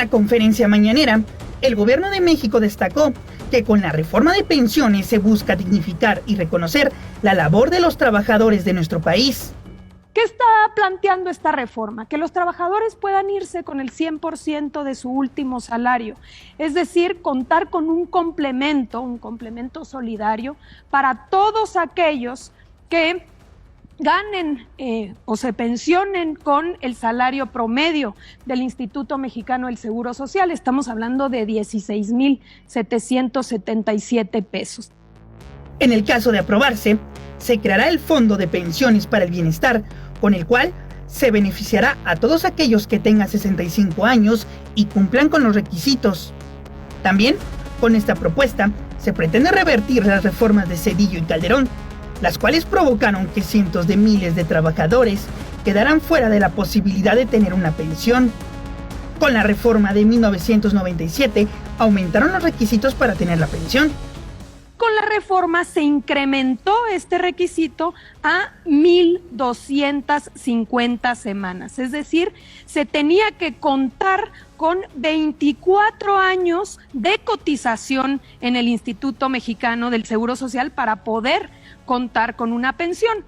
la conferencia mañanera, el gobierno de México destacó que con la reforma de pensiones se busca dignificar y reconocer la labor de los trabajadores de nuestro país. ¿Qué está planteando esta reforma? Que los trabajadores puedan irse con el 100% de su último salario, es decir, contar con un complemento solidario para todos aquellos que ganen o se pensionen con el salario promedio del Instituto Mexicano del Seguro Social. Estamos hablando de 16,777 pesos. En el caso de aprobarse, se creará el Fondo de Pensiones para el Bienestar, con el cual se beneficiará a todos aquellos que tengan 65 años y cumplan con los requisitos. También, con esta propuesta, se pretende revertir las reformas de Zedillo y Calderón, las cuales provocaron que cientos de miles de trabajadores quedaran fuera de la posibilidad de tener una pensión. Con la reforma de 1997, aumentaron los requisitos para tener la pensión. Con la reforma se incrementó este requisito a 1,250 semanas, es decir, se tenía que contar con 24 años de cotización en el Instituto Mexicano del Seguro Social para poder contar con una pensión.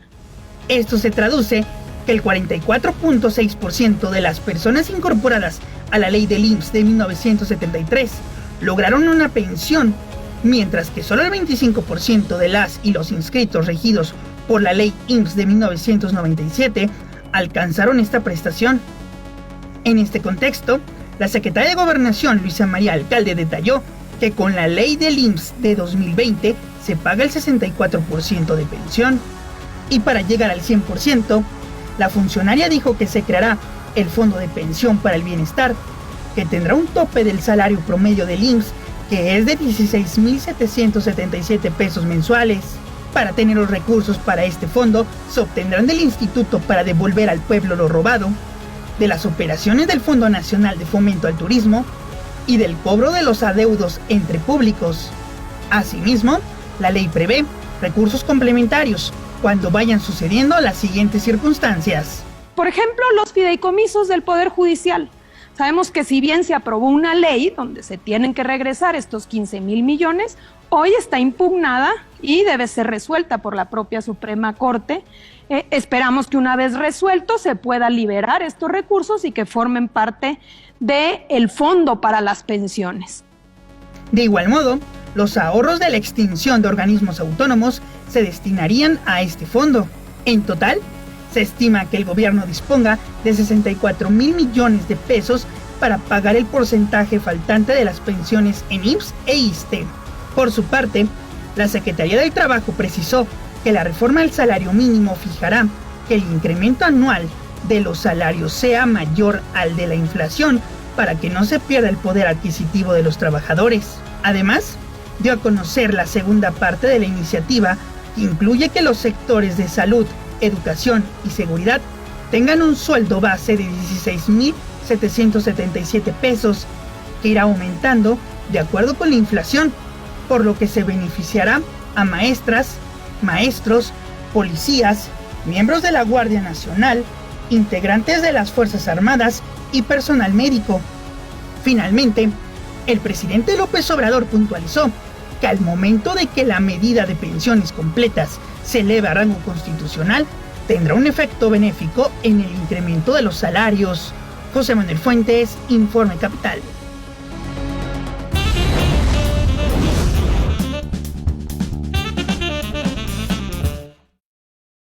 Esto se traduce que el 44.6% de las personas incorporadas a la ley del IMSS de 1973 lograron una pensión, mientras que solo el 25% de las y los inscritos regidos por la ley IMSS de 1997 alcanzaron esta prestación. En este contexto, la secretaria de Gobernación, Luisa María Alcalde, detalló que con la ley del IMSS de 2020 se paga el 64% de pensión. Y para llegar al 100%, la funcionaria dijo que se creará el Fondo de Pensión para el Bienestar, que tendrá un tope del salario promedio del IMSS, que es de 16,777 pesos mensuales. Para tener los recursos para este fondo, se obtendrán del Instituto para devolver al pueblo lo robado, de las operaciones del Fondo Nacional de Fomento al Turismo y del cobro de los adeudos entre públicos. Asimismo, la ley prevé recursos complementarios cuando vayan sucediendo las siguientes circunstancias. Por ejemplo, los fideicomisos del Poder Judicial. Sabemos que si bien se aprobó una ley donde se tienen que regresar estos 15,000 millones, hoy está impugnada y debe ser resuelta por la propia Suprema Corte. Esperamos que una vez resuelto se pueda liberar estos recursos y que formen parte del fondo para las pensiones. De igual modo, los ahorros de la extinción de organismos autónomos se destinarían a este fondo. En total, se estima que el gobierno disponga de 64,000 millones de pesos para pagar el porcentaje faltante de las pensiones en IMSS e ISSSTE. Por su parte, la Secretaría del Trabajo precisó que la reforma del salario mínimo fijará que el incremento anual de los salarios sea mayor al de la inflación para que no se pierda el poder adquisitivo de los trabajadores. Además, dio a conocer la segunda parte de la iniciativa, que incluye que los sectores de salud, educación y seguridad tengan un sueldo base de 16,777 pesos, que irá aumentando de acuerdo con la inflación, por lo que se beneficiará a maestras, maestros, policías, miembros de la Guardia Nacional, integrantes de las Fuerzas Armadas y personal médico. Finalmente, el presidente López Obrador puntualizó que al momento de que la medida de pensiones completas se eleve a rango constitucional, tendrá un efecto benéfico en el incremento de los salarios. José Manuel Fuentes, Informe Capital.